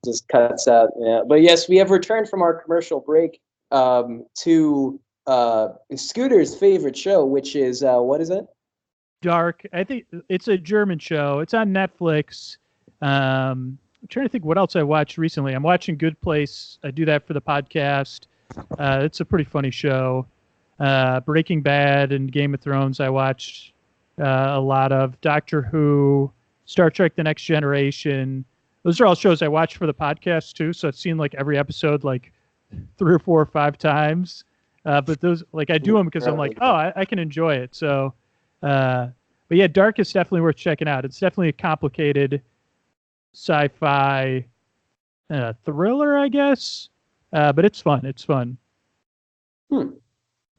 just cuts out. Yeah, but yes, we have returned from our commercial break to Scooter's favorite show, which is what is it? Dark. I think it's a German show. It's on Netflix. I'm trying to think what else I watched recently. I'm watching Good Place. I do that for the podcast. It's a pretty funny show. Breaking Bad and Game of Thrones I watched a lot of. Doctor Who, Star Trek The Next Generation. Those are all shows I watched for the podcast too, so I've seen like every episode like 3 or 4 or 5 times. But those, like, I do them because I'm like, oh, I can enjoy it. So, but yeah, Dark is definitely worth checking out. It's definitely a complicated sci-fi thriller, I guess. But it's fun. It's fun.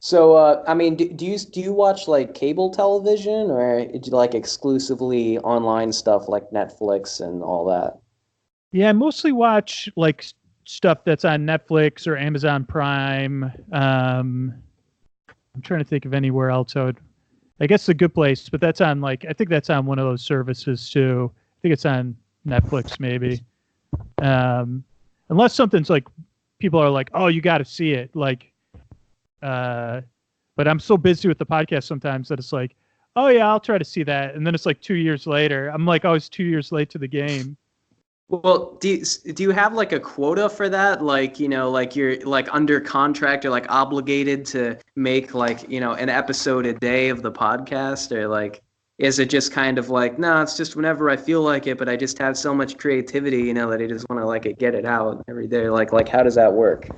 So, I mean, do you watch like cable television, or do you like exclusively online stuff like Netflix and all that? Yeah, I mostly watch like stuff that's on Netflix or Amazon Prime. I'm trying to think of anywhere else I guess The Good Place, but that's on like, I think that's on one of those services too. I think it's on Netflix maybe. Unless something's like, people are like, oh, you got to see it. Like, but I'm so busy with the podcast sometimes that it's like, oh yeah, I'll try to see that. And then it's like 2 years later. I'm like, oh, it's 2 years late to the game. Well, do you have like a quota for that? Like, like you're like under contract or like obligated to make like, an episode a day of the podcast, or like, is it just kind of like, no, it's just whenever I feel like it, but I just have so much creativity, that I just want to like get it out every day. Like how does that work?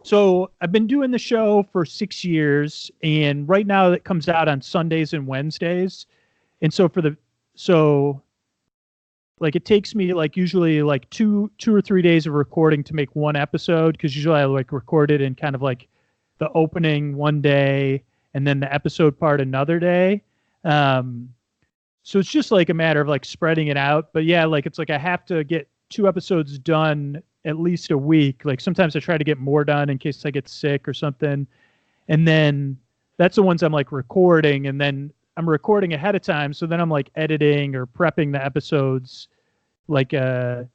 So I've been doing the show for 6 years, and right now it comes out on Sundays and Wednesdays. And so like it takes me like usually like two or 3 days of recording to make one episode, because usually I like record it in kind of like the opening one day and then the episode part another day. So it's just like a matter of like spreading it out. But yeah, like it's like I have to get 2 episodes done at least a week. Like sometimes I try to get more done in case I get sick or something. And then that's the ones I'm like recording, and then I'm recording ahead of time. So then I'm like editing or prepping the episodes. Like, so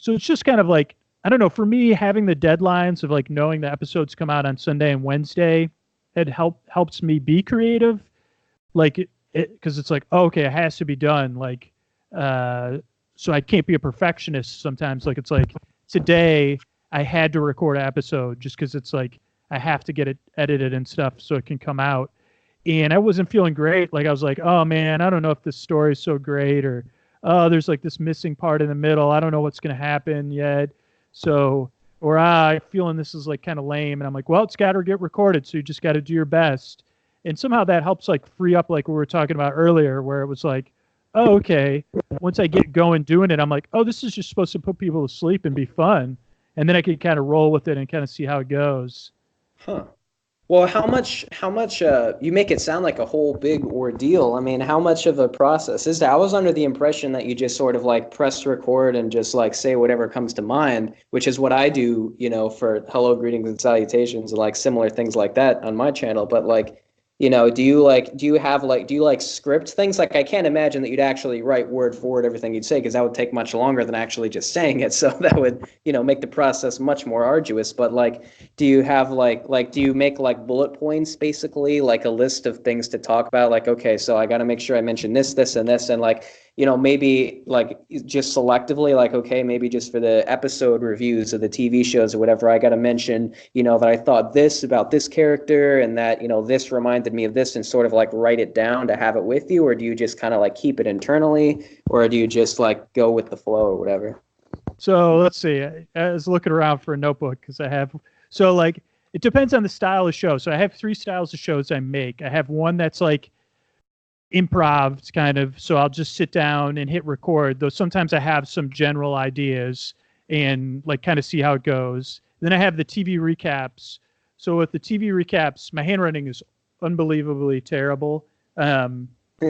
it's just kind of like, I don't know, for me, having the deadlines of like knowing the episodes come out on Sunday and Wednesday, it helps me be creative. Like cause it's like, oh, okay, it has to be done. Like, so I can't be a perfectionist sometimes. Like, it's like today I had to record an episode just cause it's like, I have to get it edited and stuff so it can come out. And I wasn't feeling great. Like I was like, oh man, I don't know if this story is so great, or, oh, there's like this missing part in the middle. I don't know what's going to happen yet. So, or I'm feeling this is like kind of lame. And I'm like, well, it's got to get recorded. So you just got to do your best. And somehow that helps like free up, like we were talking about earlier, where it was like, oh, okay. Once I get going doing it, I'm like, oh, this is just supposed to put people to sleep and be fun. And then I can kind of roll with it and kind of see how it goes. Huh. Well, how much, you make it sound like a whole big ordeal. I mean, how much of a process is that? I was under the impression that you just sort of like press record and just like say whatever comes to mind, which is what I do, for hello, greetings, and salutations, and like similar things like that on my channel. But like, do you script things? Like, I can't imagine that you'd actually write word for word everything you'd say, because that would take much longer than actually just saying it. So that would, make the process much more arduous. But like, do you have do you make like bullet points, basically like a list of things to talk about? Like, okay, so I got to make sure I mention this, this, and this, and like, maybe like just selectively, like, okay, maybe just for the episode reviews of the TV shows or whatever, I got to mention, that I thought this about this character, and that, this reminded me of this, and sort of like write it down to have it with you? Or do you just kind of like keep it internally, or do you just like go with the flow or whatever? So let's see. I was looking around for a notebook because so like, it depends on the style of show. So I have 3 styles of shows I make. I have one that's like improv kind of, so I'll just sit down and hit record, though sometimes I have some general ideas and like kind of see how it goes. Then I have the TV recaps. So with the TV recaps, my handwriting is unbelievably terrible. You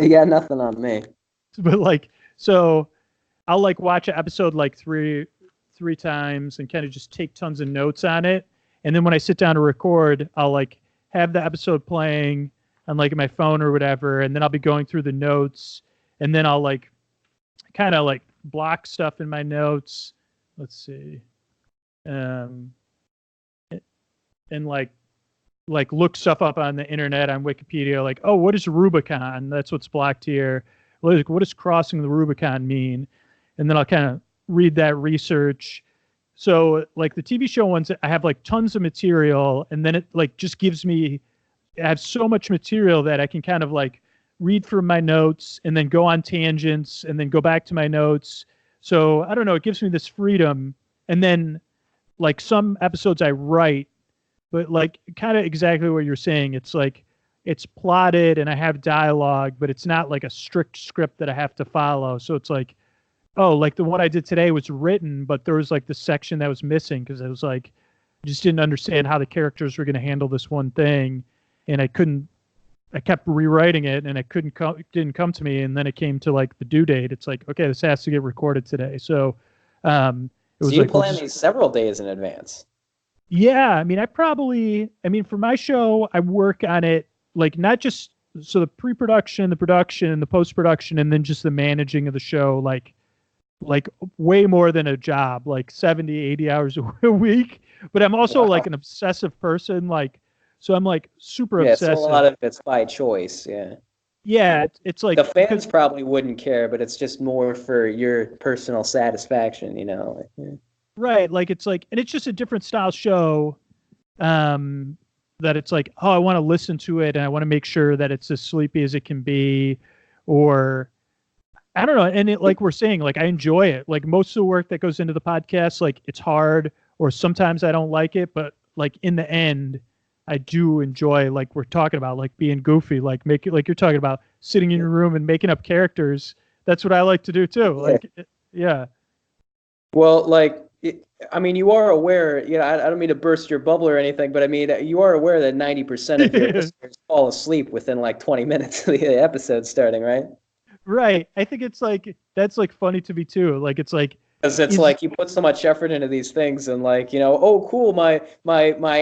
got nothing on me. But like, so I'll like watch an episode like three times and kind of just take tons of notes on it. And then when I sit down to record, I'll like have the episode playing on like my phone or whatever, and then I'll be going through the notes, and then I'll like kind of like block stuff in my notes, let's see, um, and like look stuff up on the internet on Wikipedia, like, oh, what is Rubicon? That's what's blocked here. What does crossing the Rubicon mean? And then I'll kind of read that research. So like the TV show ones, I have like tons of material, and then it like just gives me, I have so much material that I can kind of like read from my notes and then go on tangents and then go back to my notes. So I don't know, it gives me this freedom. And then like some episodes I write, but like kind of exactly what you're saying. It's like it's plotted and I have dialogue, but it's not like a strict script that I have to follow. So it's like, oh, like the one I did today was written, but there was like the section that was missing because I was like, I just didn't understand how the characters were going to handle this one thing, and I kept rewriting it, and it didn't come to me, and then it came to like the due date. It's like, okay, this has to get recorded today. So it So was you like, plan these several days in advance. yeah, I mean, I mean, for my show, I work on it like not just so the pre-production, the production, the post-production, and then just the managing of the show, like way more than a job, like 70, 80 hours a week. But I'm also Wow. like an obsessive person, like so I'm like super Yeah, so a lot obsessive. of it's by choice. Yeah. Yeah, it's like The fans because probably wouldn't care, but it's just more for your personal satisfaction, you know. Like, yeah. right, like it's like, and it's just a different style show. Um, that it's like, oh, I want to listen to it and I want to make sure that it's as sleepy as it can be, or I don't know. And it, like we're saying, like I enjoy it. Like most of the work that goes into the podcast, like it's hard, or sometimes I don't like it, but like in the end, I do enjoy, like we're talking about, like being goofy, like make it, like you're talking about sitting in your room and making up characters. That's what I like to do too. Yeah. Yeah. Well, like, I mean, you are aware, you know, I don't mean to burst your bubble or anything, but I mean, you are aware that 90% of your listeners fall asleep within like 20 minutes of the episode starting, right? Right. I think it's like, that's like funny to me too. Like, it's like, Because it's is like you put so much effort into these things, and like, you know, oh, cool, my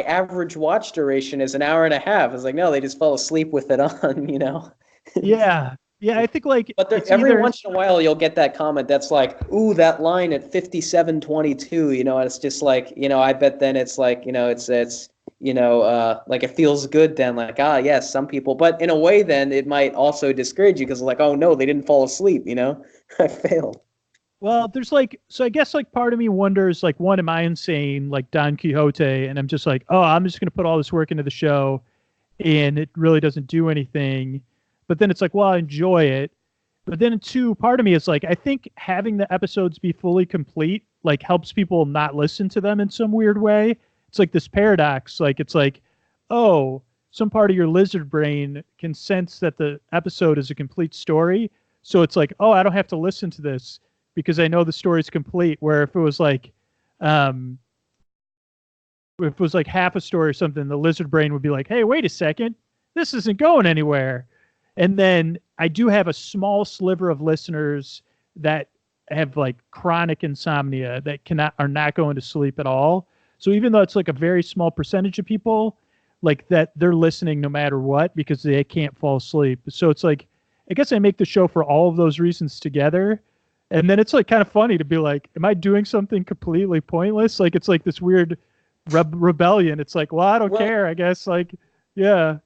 average watch duration is an hour and a half. It's like, no, they just fell asleep with it on, you know. yeah. Yeah. I think like But there, it's every either, once in a while, you'll get that comment that's like, "Ooh, that line at 57:22," you know, and it's just like, you know, I bet then it's like, you know, it's you know, like it feels good then, like, ah, yes, some people, but in a way, then it might also discourage you because like, oh no, they didn't fall asleep, you know, I failed. well, there's like, so I guess like part of me wonders, like, one, am I insane, like Don Quixote? And I'm just like, oh, I'm just going to put all this work into the show and it really doesn't do anything. But then it's like, well, I enjoy it. But then two, part of me is like, I think having the episodes be fully complete, like helps people not listen to them in some weird way. It's like this paradox. Like, it's like, oh, some part of your lizard brain can sense that the episode is a complete story. So it's like, oh, I don't have to listen to this because I know the story's complete. Where um, if it was like half a story or something, the lizard brain would be like, hey, wait a second, this isn't going anywhere. And then I do have a small sliver of listeners that have like chronic insomnia that are not going to sleep at all. So even though it's like a very small percentage of people, like that, they're listening no matter what because they can't fall asleep. So it's like, I guess I make the show for all of those reasons together. And then it's like kind of funny to be like, am I doing something completely pointless? Like it's like this weird rebellion. It's like, well, I don't Well, care, I guess. Like, yeah.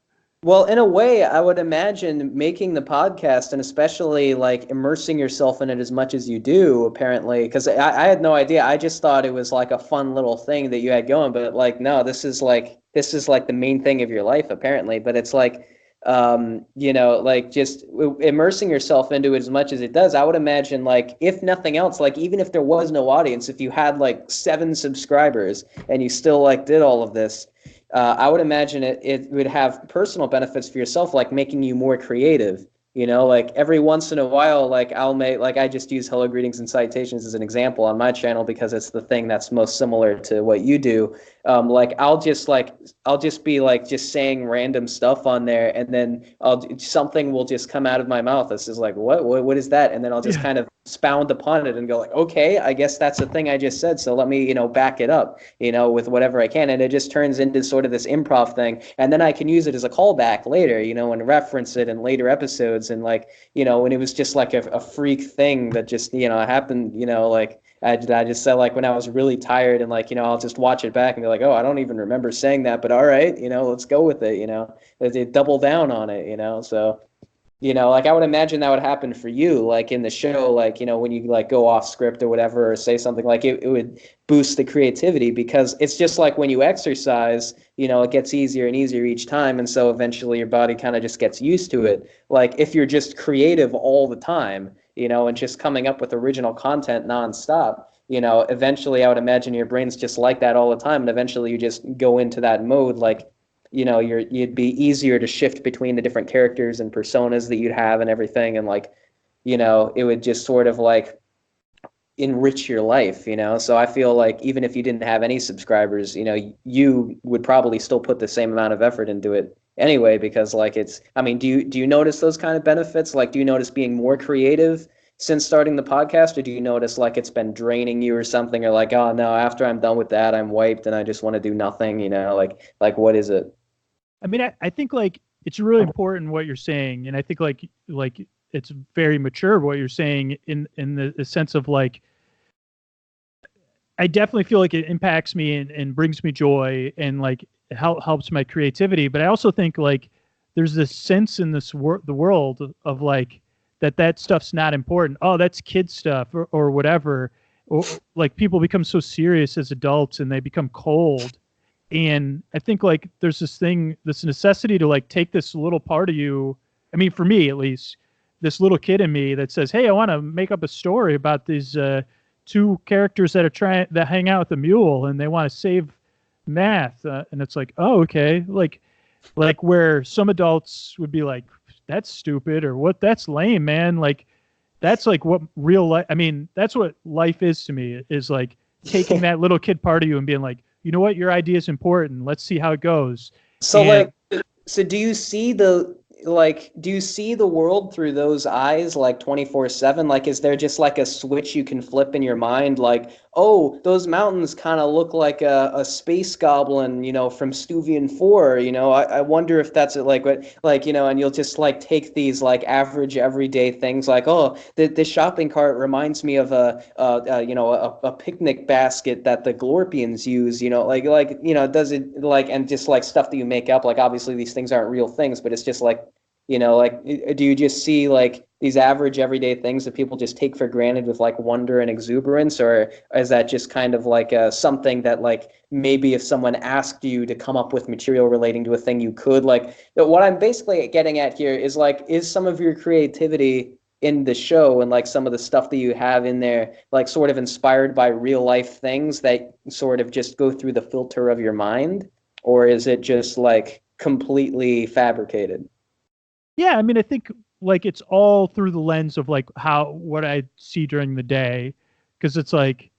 Well, in a way, I would imagine making the podcast and especially like immersing yourself in it as much as you do, apparently, because I had no idea. I just thought it was like a fun little thing that you had going, but like, no, this is like the main thing of your life, apparently. But it's like, you know, like just immersing yourself into it as much as it does. I would imagine, like, if nothing else, like even if there was no audience, if you had like 7 subscribers and you still like did all of this. I would imagine it would have personal benefits for yourself, like making you more creative. You know, like every once in a while, like I'll make, like I just use Hello Greetings and Citations as an example on my channel because it's the thing that's most similar to what you do. Like I'll just be like just saying random stuff on there, and then something will just come out of my mouth. This is like what is that? And then I'll just Yeah. kind of expound upon it and go like, okay, I guess that's the thing I just said. So let me, you know, back it up, you know, with whatever I can. And it just turns into sort of this improv thing. And then I can use it as a callback later, you know, and reference it in later episodes. And like, you know, when it was just like a freak thing that just, you know, happened, you know, like I just said like when I was really tired and like, I'll just watch it back and be like, oh, I don't even remember saying that, but all right, let's go with it, they double down on it, so. Like I would imagine that would happen for you, like in the show, like, when you like go off script or whatever, or say something like it would boost the creativity because it's just like when you exercise, it gets easier and easier each time. And so eventually your body kind of just gets used to it. Like if you're just creative all the time, and just coming up with original content nonstop, eventually I would imagine your brain's just like that all the time. And eventually you just go into that mode, like, you'd be easier to shift between the different characters and personas that you'd have and everything. And like, it would just sort of like enrich your life, So I feel like even if you didn't have any subscribers, you would probably still put the same amount of effort into it anyway, because like I mean, do you notice those kind of benefits? Like, do you notice being more creative since starting the podcast, or do you notice like it's been draining you or something, or like, oh no, after I'm done with that, I'm wiped and I just want to do nothing, like what is it? I mean, I think like it's really important what you're saying, and I think like it's very mature what you're saying in the sense of like I definitely feel like it impacts me and brings me joy and like it helps my creativity. But I also think like there's this sense in the world of like that stuff's not important. Oh, that's kid stuff or whatever. Or like people become so serious as adults and they become cold. And I think like there's this necessity to like take this little part of you. I mean, for me at least, this little kid in me that says, "Hey, I want to make up a story about these two characters that hang out with a mule and they want to save math." And it's like, oh, okay, like where some adults would be like, "That's stupid," or "What? That's lame, man." Like that's like what real life. I mean, that's what life is to me. Is like taking that little kid part of you and being like, you know what, your idea is important. Let's see how it goes. So And like, so do you see the world through those eyes like 24/7? Like, is there just like a switch you can flip in your mind? Like, oh, those mountains kind of look like a space goblin, from Stuvian 4, I wonder if that's it, like what, like, and you'll just like take these like average everyday things like, oh, the shopping cart reminds me of a picnic basket that the Glorpians use, does it like, and just like stuff that you make up, like obviously these things aren't real things, but it's just like, like, do you just see like these average everyday things that people just take for granted with like wonder and exuberance, or is that just kind of like something that like maybe if someone asked you to come up with material relating to a thing you could, like, what I'm basically getting at here is like, is some of your creativity in the show and like some of the stuff that you have in there like sort of inspired by real life things that sort of just go through the filter of your mind, or is it just like completely fabricated? yeah, I mean, I think like it's all through the lens of like what I see during the day, because it's like,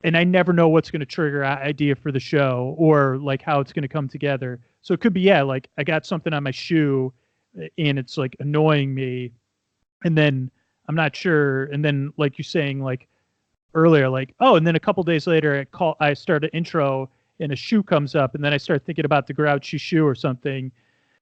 and I never know what's going to trigger an idea for the show or like how it's going to come together. So it could be, yeah, like I got something on my shoe and it's like annoying me, and then I'm not sure, and then like you're saying like earlier, like, oh, and then a couple days later I start an intro and a shoe comes up, and then I start thinking about the grouchy shoe or something.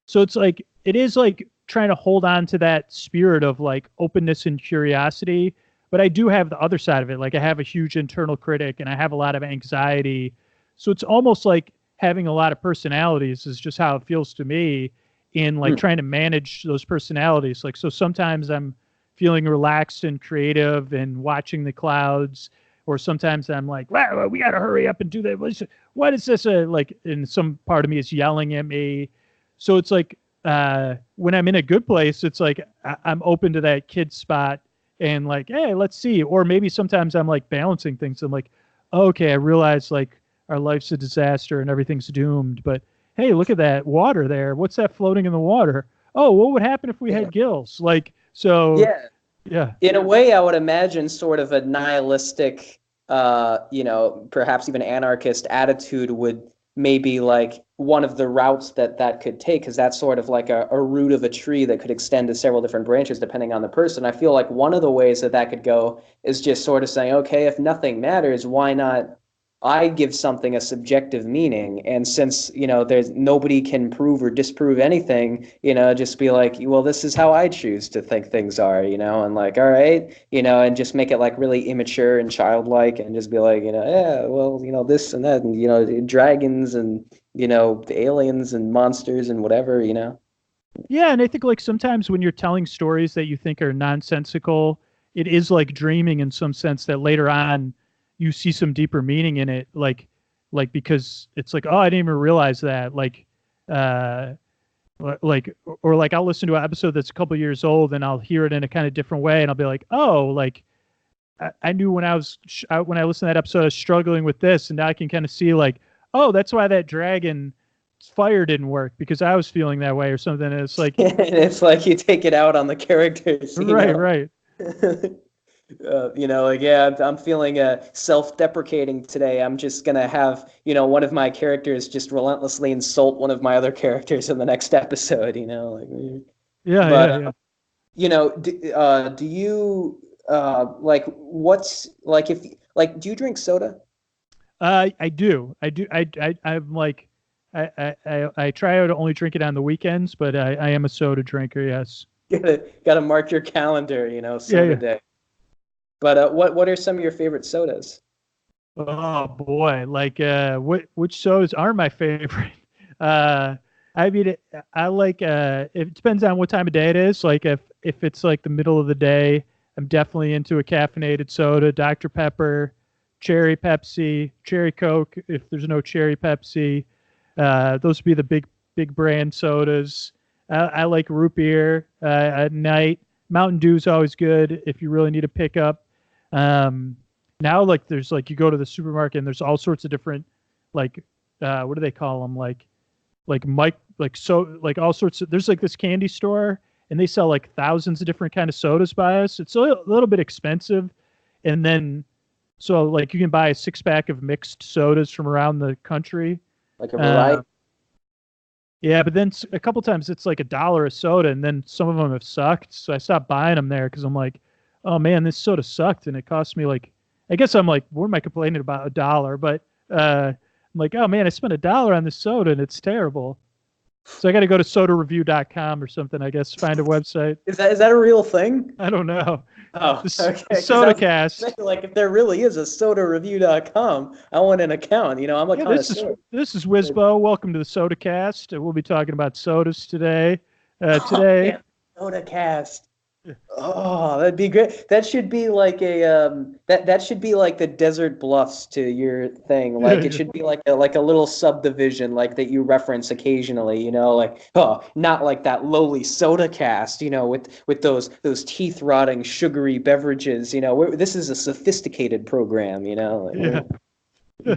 So it's like it is like trying to hold on to that spirit of like openness and curiosity. But I do have the other side of it. Like I have a huge internal critic and I have a lot of anxiety. So it's almost like having a lot of personalities is just how it feels to me, in like Hmm. trying to manage those personalities. Like so sometimes I'm feeling relaxed and creative and watching the clouds, or sometimes I'm like, wow, we got to hurry up and do that. What is this? Like, and some part of me is yelling at me. So it's like when I'm in a good place, it's like I'm open to that kid spot and like, hey, let's see. Or maybe sometimes I'm like balancing things. I'm like, oh, okay, I realize like our life's a disaster and everything's doomed. But hey, look at that water there. What's that floating in the water? Oh, what would happen if we Yeah. had gills? Like, so Yeah. yeah. In a way, I would imagine sort of a nihilistic, perhaps even anarchist attitude would maybe like one of the routes that could take, because that's sort of like a root of a tree that could extend to several different branches depending on the person. I feel like one of the ways that could go is just sort of saying, okay, if nothing matters, why not? I give something a subjective meaning. And since, there's nobody can prove or disprove anything, just be like, well, this is how I choose to think things are, and like, all right, and just make it like really immature and childlike and just be like, yeah, well, this and that, and, dragons and, the aliens and monsters and whatever. Yeah, and I think like sometimes when you're telling stories that you think are nonsensical, it is like dreaming in some sense that later on you see some deeper meaning in it, like because it's like, oh, I didn't even realize that. Uh like or like I'll listen to an episode that's a couple years old and I'll hear it in a kind of different way and I'll be like, oh, like I knew when when I listened to that episode I was struggling with this, and now I can kind of see like, oh, that's why that dragon fire didn't work because I was feeling that way or something. And it's like, And it's like you take it out on the characters, right, right. Like, yeah, I'm feeling self-deprecating today. I'm just gonna have, one of my characters just relentlessly insult one of my other characters in the next episode, like, Yeah, but yeah, yeah. do you like what's like if like do you drink soda? I do. I do. I'm like, I try to only drink it on the weekends, but I am a soda drinker. Yes. Gotta mark your calendar, Yeah, soda yeah. day. But what are some of your favorite sodas? Oh boy, like which sodas are my favorite? Uh, I mean, I like it depends on what time of day it is. Like if it's like the middle of the day, I'm definitely into a caffeinated soda, Dr. Pepper, cherry Pepsi, cherry Coke. If there's no cherry Pepsi, those would be the big brand sodas. I like root beer at night. Mountain Dew's always good if you really need to pick up. Um, Now like there's like you go to the supermarket and there's all sorts of different like what do they call them, like Mike like so like all sorts of there's like this candy store and they sell like thousands of different kind of sodas by us. It's a little bit expensive, and then so like you can buy a 6 pack of mixed sodas from around the country. Like a uh, variety? yeah, but then a couple times it's like $1 a soda, and then some of them have sucked. So I stopped buying them there because I'm like, oh man, this soda sucked, and it cost me like, I guess I'm like, what am I complaining about $1? But I'm like, oh man, I spent $1 on this soda and it's terrible. So I got to go to sodareview.com or something. I guess find a website. Is that a real thing? I don't know. Oh, The okay. Because I was gonna say, Sodarcast. like, if there really is a sodareview.com, I want an account. I'm a Yeah, this is connoisseur. this is Wizbo. Welcome to the Sodacast. We'll be talking about sodas today. Oh, Today, man, SodaCast. Oh, that'd be great. That should be like that should be like the Desert Bluffs to your thing. yeah, Like it yeah. should be like a little subdivision like that you reference occasionally, like not like that lowly soda cast, with those teeth rotting sugary beverages, this is a sophisticated program, Yeah.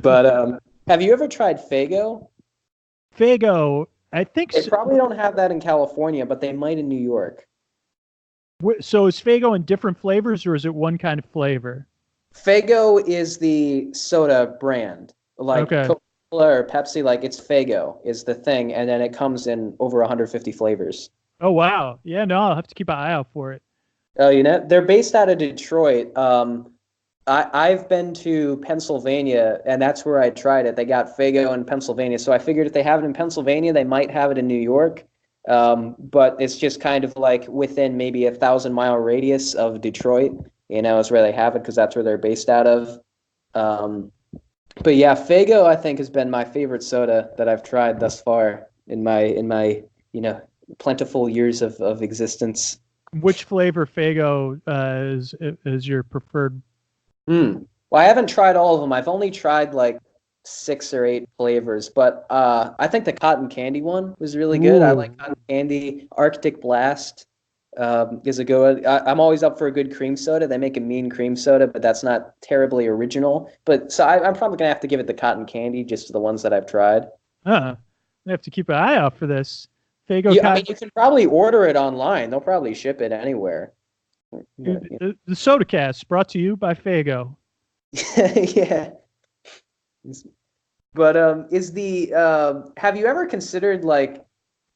But have you ever tried Fago? Fago, I think They so. probably don't have that in California, but they might in New York. So is Fago in different flavors or is it one kind of flavor? Fago is the soda brand, like Okay. Coca-Cola or Pepsi. Like it's Fago is the thing, and then it comes in over 150 flavors. Oh wow. Yeah, no, I'll have to keep an eye out for it. Oh, they're based out of Detroit. I've been to Pennsylvania, and that's where I tried it. They got Fago in Pennsylvania, so I figured if they have it in Pennsylvania, they might have it in New York. But it's just kind of like within maybe 1,000-mile radius of Detroit, is where they have it because that's where they're based out of. Um, but yeah, Fago I think has been my favorite soda that I've tried thus far in my plentiful years of existence. Which flavor Fago is your preferred? Well, I haven't tried all of them. I've only tried like 6 or 8 flavors, but I think the cotton candy one was really good. I Ooh. like cotton candy. Arctic Blast is a good. I'm always up for a good cream soda. They make a mean cream soda, but that's not terribly original. But so I'm probably gonna have to give it the cotton candy, just the ones that I've tried. I have to keep an eye out for this. Fago Yeah, I mean, cotton. you can probably order it online. They'll probably ship it anywhere. But, The Sodacast brought to you by Fago. yeah. But is the have you ever considered like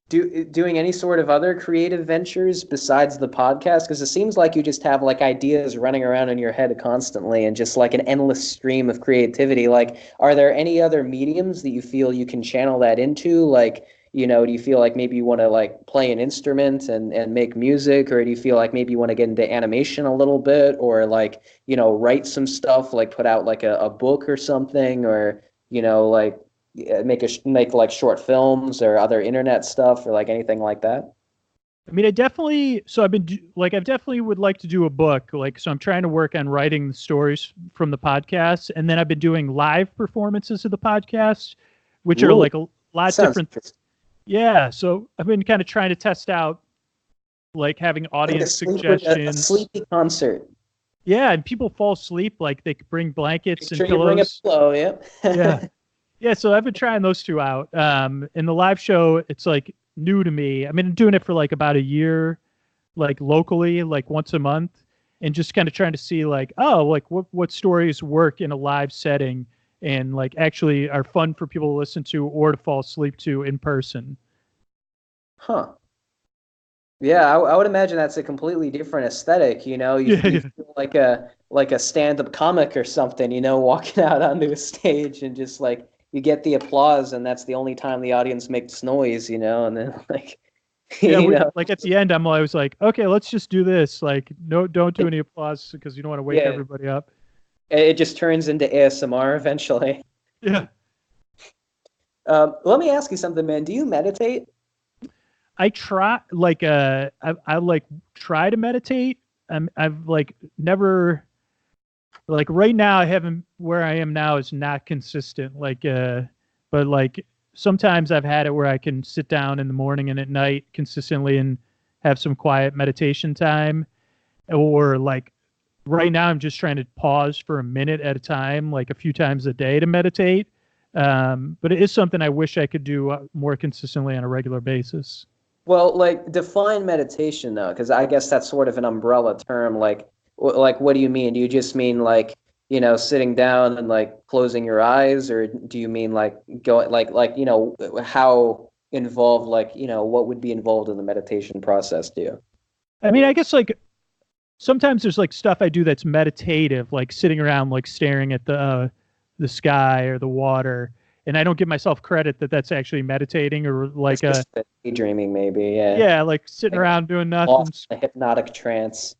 doing any sort of other creative ventures besides the podcast? Because it seems like you just have like ideas running around in your head constantly and just like an endless stream of creativity. Like, are there any other mediums that you feel you can channel that into? Like, do you feel like maybe you want to like play an instrument and make music, or do you feel like maybe you want to get into animation a little bit, or like, write some stuff, like put out like a book or something, or, like make like short films or other internet stuff or like anything like that? I mean, I definitely, so I've been like, I definitely would like to do a book. Like, so I'm trying to work on writing the stories from the podcast. And then I've been doing live performances of the podcast, which are Ooh, like a lot sounds different. interesting. Yeah. So I've been kind of trying to test out like having Like audience a suggestions. sleepy concert. Yeah. And people fall asleep, like they could bring Make blankets and sure you bring a pillows. pillow. Yep. Yeah. Yeah. So I've been trying those two out. In the live show, it's like new to me. I've been doing it for like about a year, like locally, like once a month, and just kind of trying to see like, oh, like what stories work in a live setting and like actually are fun for people to listen to or to fall asleep to in person. Huh. Yeah, I would imagine that's a completely different aesthetic. Yeah, You yeah, feel like a stand-up comic or something. Walking out onto a stage and just like you get the applause, and that's the only time the audience makes noise. And then like, yeah. you know, Like at the end, I'm always like, okay, let's just do this. Like, no, don't do any applause because you don't want to wake yeah, everybody up. it just turns into ASMR eventually. Yeah. Let me ask you something, man. Do you meditate? I try like I like try to meditate. I've like never like right now I haven't where I am now is not consistent. But like sometimes I've had it where I can sit down in the morning and at night consistently and have some quiet meditation time. Or like right now I'm just trying to pause for a minute at a time, like a few times a day to meditate. But it is something I wish I could do more consistently on a regular basis. Well, like define meditation though, because I guess that's sort of an umbrella term. Like what do you mean? Do you just mean like, sitting down and like closing your eyes, or do you mean like go like, how involved, like, what would be involved in the meditation process to you? I mean, I guess like sometimes there's like stuff I do that's meditative, like sitting around like staring at the sky or the water, and I don't give myself credit that that's actually meditating or It's like just daydreaming, maybe, yeah. yeah, like sitting Like around doing nothing. lost in a hypnotic trance.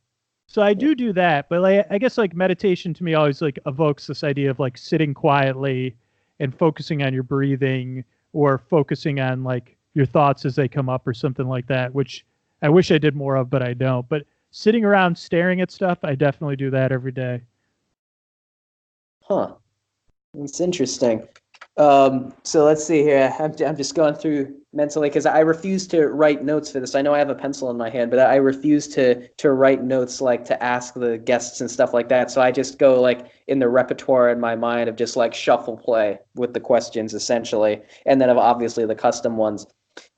So I do that, but like I guess like meditation to me always like evokes this idea of like sitting quietly and focusing on your breathing or focusing on like your thoughts as they come up or something like that, which I wish I did more of, but I don't. But sitting around staring at stuff, I definitely do that every day. Huh. It's interesting. So let's see here. I'm just going through mentally because I refuse to write notes for this. I know I have a pencil in my hand, but I refuse to write notes like to ask the guests and stuff like that. So I just go like in the repertoire in my mind of just like shuffle play with the questions essentially, and then of obviously the custom ones.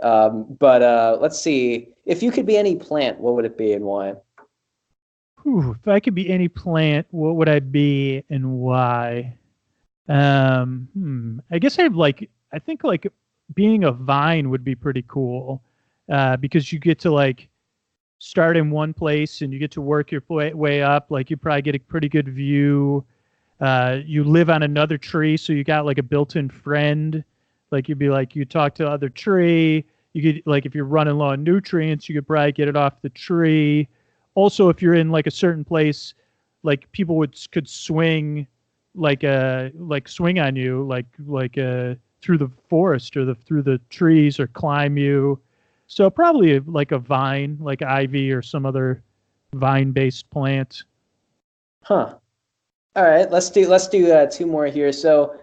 But let's see. If you could be any plant, what would it be and why? Whew, if I could be any plant, what would I be and why? I guess I think like being a vine would be pretty cool, because you get to like start in one place and you get to work your way up. Like you probably get a pretty good view. You live on another tree, so you got like a built-in friend. Like you'd be like you talk to the other tree. You could like if you're running low on nutrients, you could probably get it off the tree. Also, if you're in like a certain place, like people could swing like swing on you through the forest or the through the trees or climb you. So probably like a vine, like ivy or some other vine-based plant. Huh. All right, let's do two more here. So,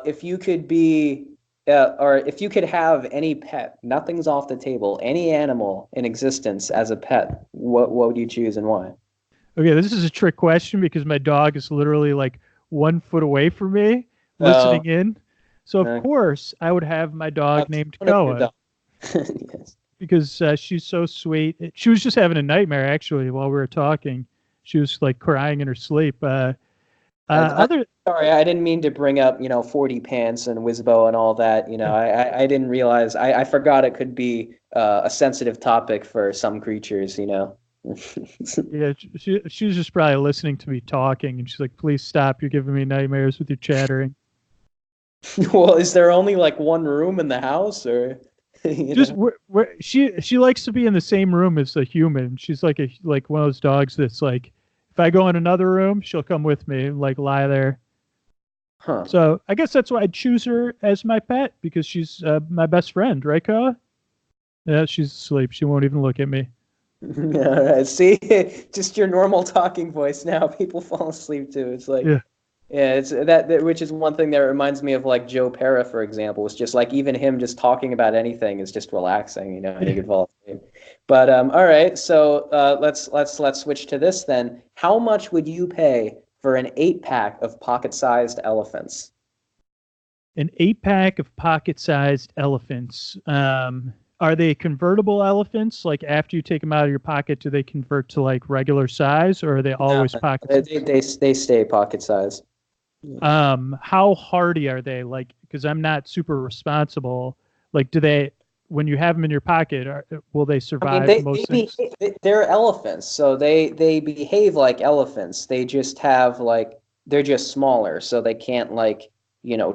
if you could be, or if you could have any pet, nothing's off the table, any animal in existence as a pet, what would you choose and why? Okay, this is a trick question because my dog is literally like 1 foot away from me, Oh, listening in. So of uh, course I would have my dog named one of your Koa dogs. Yes. because she's so sweet. She was just having a nightmare actually while we were talking. She was like crying in her sleep. I, Other sorry, I didn't mean to bring up, 40 pants and Wizbo and all that. I didn't realize. I forgot it could be a sensitive topic for some creatures. Yeah, she was just probably listening to me talking, and she's like, "Please stop! You're giving me nightmares with your chattering." Well, is there only like one room in the house, or you Just know? she likes to be in the same room as a human. She's like one of those dogs that's like, if I go in another room, she'll come with me and like lie there. Huh. So I guess that's why I'd choose her as my pet because she's my best friend, right, Koa? Yeah, she's asleep. She won't even look at me. All right. See, just your normal talking voice now. People fall asleep too. It's like, Yeah. yeah, it's that which is one thing that reminds me of like Joe Pera, for example. It's just like even him just talking about anything is just relaxing, and you Yeah. could fall asleep. But all right, so let's switch to this then. How much would you pay for an 8 pack of pocket-sized elephants? An 8 pack of pocket-sized elephants. Are they convertible elephants? Like after you take them out of your pocket, do they convert to like regular size, or are they No, always pocket they size? they, they they stay pocket-sized. How hardy are they? Like, because I'm not super responsible. Like, do they, when you have them in your pocket, will they I mean, survive most things? they're elephants, so they behave like elephants. They just have like they're just smaller, so they can't like,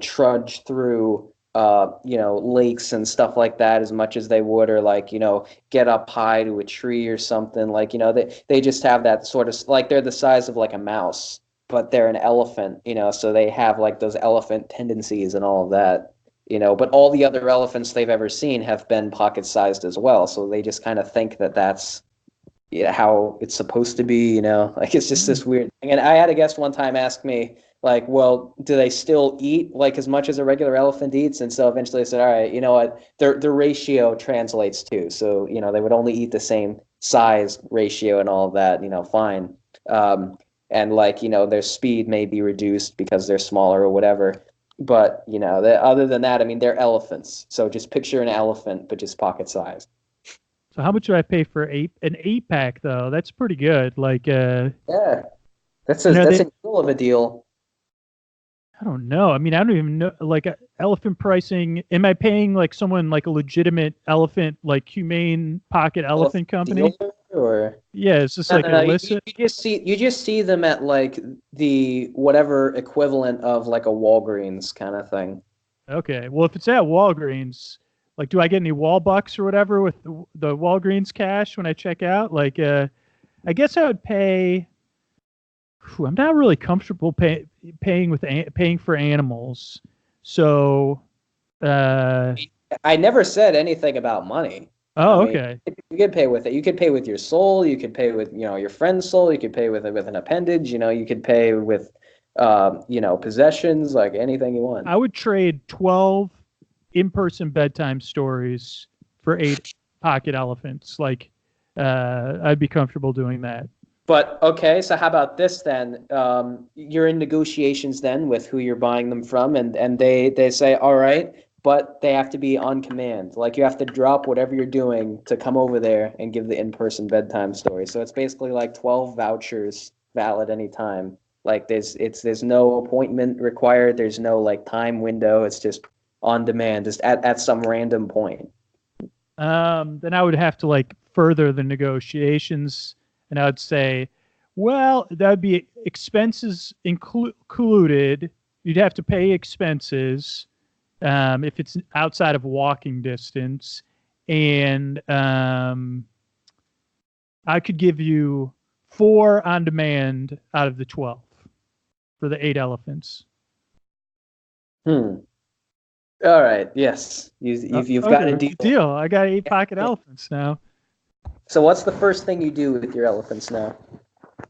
trudge through lakes and stuff like that as much as they would, or like, get up high to a tree or something. Like, they just have that sort of like they're the size of like a mouse, but they're an elephant, so they have like those elephant tendencies and all of that. But all the other elephants they've ever seen have been pocket-sized as well, so they just kind of think that that's how it's supposed to be. Like it's just Hmm. this weird thing. And I had a guest one time ask me, like, well, do they still eat like as much as a regular elephant eats? And so eventually I said, all right, you know what, the ratio translates too. So, they would only eat the same size ratio and all of that, fine. Um, and like, their speed may be reduced because they're smaller or whatever. But, other than that, I mean, they're elephants. So just picture an elephant, but just pocket size. So how much do I pay for an 8 pack though? That's pretty good. Like, Yeah, that's a and are that's they? a deal of a deal. I don't know. I mean, I don't even know. Like, elephant pricing. Am I paying like someone like a legitimate elephant, like humane pocket Elephant elephant company? dealer or Yeah, is this no, like no, no. illicit? You just see them at like the whatever equivalent of like a Walgreens kind of thing. Okay. Well, if it's at Walgreens, like, do I get any wall bucks or whatever with the Walgreens cash when I check out? Like, I guess I would pay. I'm not really comfortable paying for animals. So, uh, I never said anything about money. I oh, mean, okay. you could pay with it. You could pay with your soul. You could pay with, your friend's soul. You could pay with an appendage. You could pay with, possessions, like anything you want. I would trade 12 in-person bedtime stories for 8 pocket elephants. Like, I'd be comfortable doing that. But okay, so how about this then? You're in negotiations then with who you're buying them from, and they say, all right, but they have to be on command. Like you have to drop whatever you're doing to come over there and give the in-person bedtime story. So it's basically like 12 vouchers valid anytime. Like there's no appointment required. There's no like time window. It's just on demand, just at some random point. Then I would have to like further the negotiations, and I would say, well, that would be expenses included. You'd have to pay expenses if it's outside of walking distance, and I could give you 4 on demand out of the 12 for the 8 elephants. Hmm. All right. Yes. You've got a Okay, deal. deal. I got 8 pocket elephants now. So what's the first thing you do with your elephants now?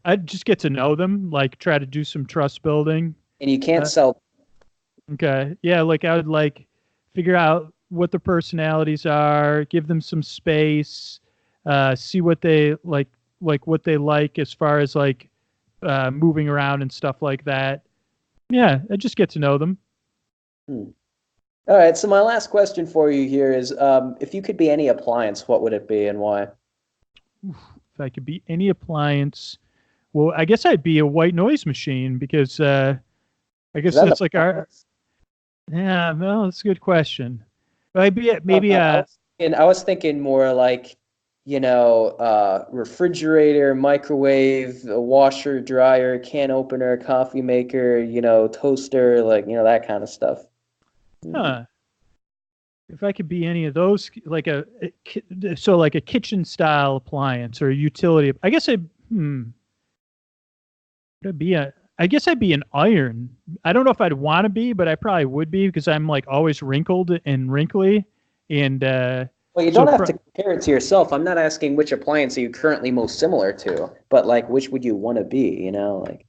I just get to know them, like try to do some trust building. And you can't Uh, sell. okay, yeah, like I would like figure out what their personalities are, give them some space, see what they like what they like as far as like moving around and stuff like that. Yeah, I just get to know them. Hmm. All right. So my last question for you here is, if you could be any appliance, what would it be and why? If I could be any appliance, Well, I guess I'd be a white noise machine because I Is guess that the that's like our. preference? Yeah, well, that's a good question. Maybe Oh, maybe no, I was thinking more like, refrigerator, microwave, a washer, dryer, can opener, coffee maker, toaster, like, that kind of stuff. Mm. huh, if I could be any of those, like so like a kitchen style appliance or a utility. I guess would I be a. I guess I'd be an iron. I don't know if I'd want to be, but I probably would be because I'm like always wrinkled and wrinkly, and Well, you so don't have to compare it to yourself. I'm not asking which appliance are you currently most similar to, but like which would you want to be, like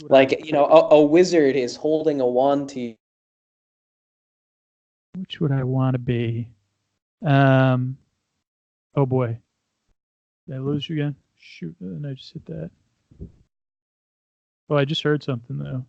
would I? a wizard is holding a wand to you. Which would I want to be? Um. Oh boy, did I lose you again? Shoot! And I just hit that. Oh, I just heard something though.